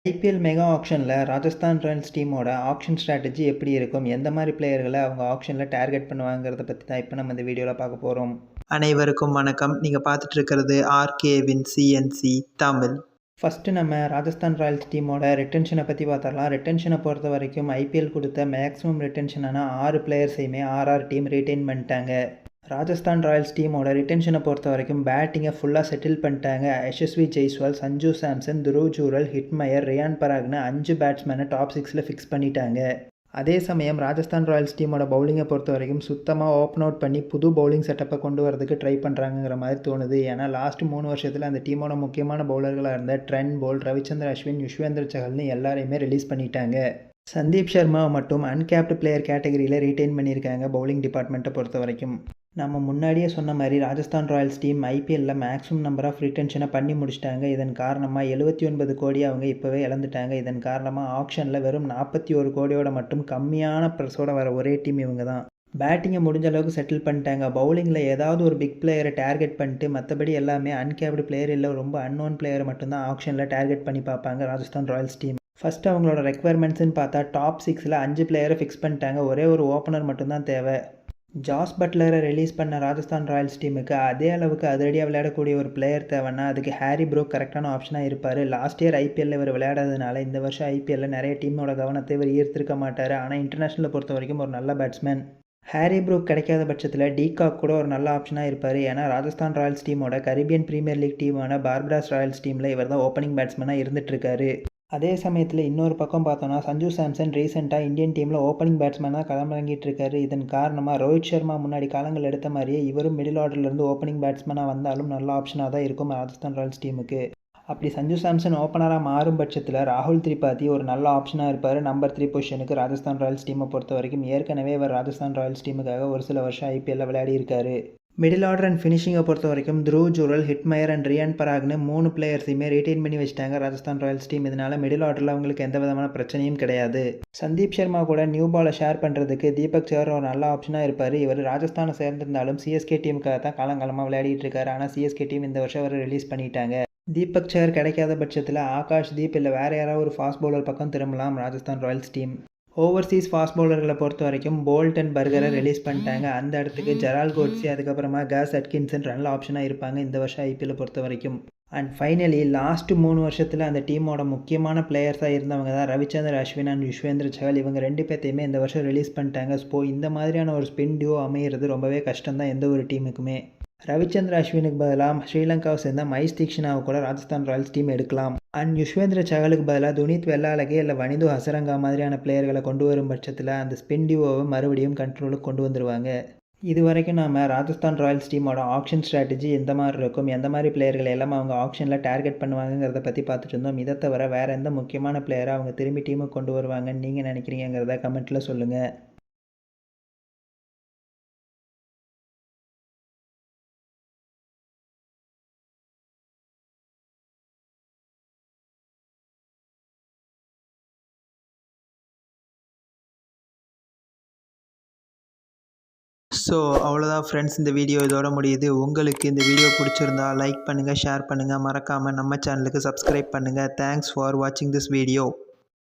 IPL mega ஆக்ஷனில் Rajasthan Royals டீமோட action strategy எப்படி இருக்கும், எந்த மாதிரி பிளேயர்களை அவங்க ஆக்ஷனில் டார்கெட் பண்ணுவாங்கிறத பற்றி தான் இப்போ நம்ம இந்த வீடியோவில் பார்க்க போகிறோம். அனைவருக்கும் வணக்கம். நீங்கள் பார்த்துட்டு இருக்கிறது ஆர்கேவின் சிஎன்சி தமிழ். ஃபஸ்ட்டு நம்ம ராஜஸ்தான் ராயல்ஸ் டீமோட ரிட்டன்ஷனை பற்றி பார்த்தரலாம். ரிட்டன்ஷனை பொறுத்த வரைக்கும் ஐபிஎல் கொடுத்த மேக்ஸிமம் ரிட்டன்ஷனான 6 பிளேயர்ஸையுமே ஆர்ஆர் டீம் ரிட்டைன் பண்ணிட்டாங்க. ராஜஸ்தான் ராயல்ஸ் டீமோட ரிட்டன்ஷனை பொறுத்த வரைக்கும் பேட்டிங்கை ஃபுல்லாக செட்டில் பண்ணிட்டாங்க. யசஸ்வி ஜெய்ஸ்வால், சஞ்சு சாம்சன், துருவ் ஜூரல், ஹிட்மயர், ரியான் பராக்னு 5 பேட்ஸ்மேனை டாப் 6ல் ஃபிக்ஸ் பண்ணிட்டாங்க. அதே சமயம் ராஜஸ்தான் ராயல்ஸ் டீமோட பவுலிங்கை பொறுத்த வரைக்கும் சுத்தமாக ஓப்பன் அவுட் பண்ணி புது பவுலிங் செட்டப்பை கொண்டு வரதுக்கு ட்ரை பண்ணுறாங்கிற மாதிரி தோணுது. ஏன்னா லாஸ்ட் 3 வருஷத்தில் அந்த டீமோட முக்கியமான பவுலர்களாக இருந்த ட்ரெண்ட் போல்ட், ரவிச்சந்திர அஸ்வின், யுஸ்வேந்திர சஹல்னு எல்லாரையுமே ரிலீஸ் பண்ணிட்டாங்க. சந்தீப் சர்மா மட்டும் அன்கேப்டு பிளேயர் கேட்டகரியில் ரீட்டைன் பண்ணியிருக்காங்க பவுலிங் டிபார்ட்மெண்ட்டை பொறுத்த வரைக்கும். நம்ம முன்னாடியே சொன்ன மாதிரி ராஜஸ்தான் ராயல்ஸ் டீம் ஐபிஎல்லில் மேக்ஸிமம் நம்பர் ஆஃப் ரிட்டன்ஷனை பண்ணி முடிச்சிட்டாங்க. இதன் காரணமாக 79 கோடி அவங்க இப்போவே இழந்துட்டாங்க. இதன் காரணமாக ஆக்ஷனில் வெறும் 41 கோடியோட மட்டும் கம்மியான ப்ரெஸோட வர ஒரே டீம் இவங்க தான். பேட்டிங்கை முடிஞ்ச அளவுக்கு செட்டில் பண்ணிட்டாங்க. பவுலிங்கில் ஏதாவது ஒரு பிக் பிளேயரை டார்கெட் பண்ணிட்டு மற்றபடி எல்லாமே அன்கேப்டு பிளேயர் இல்லை ரொம்ப அன்னோன் பிளேயரை மட்டும்தான் ஆக்ஷனில் டார்கெட் பண்ணி பார்ப்பாங்க ராஜஸ்தான் ராயல்ஸ் டீம். ஃபஸ்ட்டு அவங்களோட ரெக்குவயர்மெண்ட்ஸ்ன்னு பார்த்தா டாப் 6ல் 5 பிளேயரை ஃபிக்ஸ் பண்ணிட்டாங்க. ஒரே ஒரு ஓப்பனர் மட்டும்தான் தேவை. ஜாஸ் பட்லரை ரிலீஸ் பண்ண ராஜஸ்தான் ராயல்ஸ் டீமுக்கு அதே அளவுக்கு அதிரடியாக விளையாடக்கூடிய ஒரு பிளேயர் தேவைன்னா அதுக்கு ஹாரி ப்ரூக் கரெக்டான ஆப்ஷனாக இருப்பார். லாஸ்ட் இயர் ஐபிஎல்லில் இவர் விளையாடுறதுனால இந்த வருஷம் ஐபிஎல்லில் நிறைய டீமோட கவனத்தை இவர் ஈர்த்திருக்க மாட்டார். ஆனால் இன்டர்நேஷனலில் பொறுத்த வரைக்கும் ஒரு நல்ல பேட்ஸ்மேன். ஹாரி ப்ரூக் கிடைக்காத பட்சத்தில் டீகாக் கூட ஒரு நல்ல ஆப்ஷனாக இருப்பார். ஏன்னா ராஜஸ்தான் ராயல்ஸ் டீமோட கரீபியன் பிரீமியர் லீக் டீமான பார்படாஸ் ராயல்ஸ் டீமில் இவர் தான் ஓப்பனிங் பேட்ஸ்மேனாக இருந்துகிட்ருக்காரு. அதே சமயத்தில் இன்னொரு பக்கம் பார்த்தோன்னா சஞ்சு சாம்சன் ரீசெண்டாக இந்தியன் டீமில் ஓப்பனிங் பேட்ஸ்மேனாக களமிறங்கிட்டு இருக்காரு. இதன் காரணமாக ரோஹித் சர்மா முன்னாடி காலங்கள் எடுத்த மாதிரியே இவரும் மிடில் ஆர்டர்லேருந்து ஓப்பனிங் பேட்ஸ்மேனாக வந்தாலும் நல்ல ஆப்ஷனாக தான் இருக்கும் ராஜஸ்தான் ராயல்ஸ் டீமுக்கு. அப்படி சஞ்சு சாம்சன் ஓப்பனராக மாறும் பட்சத்தில் ராகுல் திரிபாதி ஒரு நல்ல ஆப்ஷனாக இருப்பார் நம்பர் 3 பொசிஷனுக்கு. ராஜஸ்தான் ராயல்ஸ் டீமை பொறுத்த வரைக்கும் ஏற்கனவே இவர் ராஜஸ்தான் ராயல்ஸ் டீமுக்காக ஒரு சில வருஷம் ஐபிஎல்லில் விளையாடி இருக்காரு. மிடில் ஆர்டர் அண்ட் ஃபினிஷிங்கை பொறுத்த வரைக்கும் துருவ் ஜூரல், ஹிட்மயர் அண்ட் ரியான் பராக்னு 3 பிளேயர்ஸையுமே ரீட்டைன் பண்ணி வச்சிட்டாங்க ராஜஸ்தான் ராயல்ஸ் டீம். இதனால் மிடில் ஆர்டரில் அவங்களுக்கு எந்த விதமான பிரச்சனையும் கிடையாது. சந்தீப் சர்மா கூட நியூ பாலை ஷேர் பண்ணுறதுக்கு தீபக் சஹர் ஒரு நல்ல ஆப்ஷனாக இருப்பார். இவர் ராஜஸ்தானை சேர்ந்திருந்தாலும் சிஎஸ்கே டீமுக்காக தான் காலங்காலமாக விளையாடிட்டு இருக்காரு. ஆனால் சிஎஸ்கே டீம் இந்த வருஷம் அவரை ரிலீஸ் பண்ணிட்டாங்க. தீபக் சஹர் கிடைக்காத பட்சத்தில் ஆகாஷ் தீப் இல்லை வேறு யாராவது ஒரு ஃபாஸ்ட் பவுலர் பக்கம் திரும்பலாம் Rajasthan Royals team. Overseas fast பவுலர்களை பொறுத்த வரைக்கும் போல்ட் அண்ட் பர்கரை ரிலீஸ் பண்ணிட்டாங்க. அந்த இடத்துக்கு ஜெரால் கோட்ஸி, அதுக்கப்புறமா காஸ் அட்கின்சன் நல்ல ஆப்ஷனாக இருப்பாங்க இந்த வருஷம் ஐபிஎல்லை பொறுத்த வரைக்கும். அண்ட் ஃபைனலி லாஸ்ட் 3 வருஷத்தில் அந்த டீமோட முக்கியமான பிளேயர்ஸாக இருந்தவங்க தான் ரவிச்சந்திர அஸ்வின் அண்ட் யுஸ்வேந்திர சஹல். இவங்க 2 பேர்த்தையுமே இந்த வருஷம் ரிலீஸ் பண்ணிட்டாங்க. ஸோ இந்த மாதிரியான ஒரு ஸ்பின் டியூ அமைகிறது ரொம்பவே கஷ்டம் தான் எந்த ஒரு டீமுக்குமே. ரவிச்சந்திர அஸ்வினுக்கு பதிலாக ஸ்ரீலங்காவை சேர்ந்த மைஸ் தீக்ஷனாவை கூட ராஜஸ்தான் ராயல்ஸ் டீம் எடுக்கலாம். அண்ட் யுஸ்வேந்திர சஹலுக்கு பதிலாக துனித் வெள்ளாலகே இல்லை வனிது ஹசரங்கா மாதிரியான பிளேயர்களை கொண்டு வரும் பட்சத்தில் அந்த ஸ்பின் டியூவை மறுபடியும் கண்ட்ரோலுக்கு கொண்டு வந்துடுவாங்க. இது வரைக்கும் நாம் ராஜஸ்தான் ராயல்ஸ் டீமோட ஆக்ஷன் ஸ்ட்ராட்டஜி எந்த மாதிரி இருக்கும், எந்த மாதிரி பிளேயர்கள் எல்லாம் அவங்க ஆக்ஷனில் டார்கெட் பண்ணுவாங்கிறத பற்றி பார்த்துட்டு இருந்தோம். இதை தவிர வேறு எந்த முக்கியமான பிளேயரை அவங்க திரும்பி டீமுக்கு கொண்டு வருவாங்கன்னு நீங்கள் நினைக்கிறீங்கிறத கமெண்ட்டில் சொல்லுங்கள். ஸோ அவ்வளோதான் ஃப்ரெண்ட்ஸ், இந்த வீடியோ இதோட முடியுது. உங்களுக்கு இந்த வீடியோ பிடிச்சிருந்தா லைக் பண்ணுங்கள், ஷேர் பண்ணுங்கள், மறக்காமல் நம்ம சேனலுக்கு சப்ஸ்கிரைப் பண்ணுங்கள். தேங்க்ஸ் ஃபார் வாட்சிங் திஸ் வீடியோ.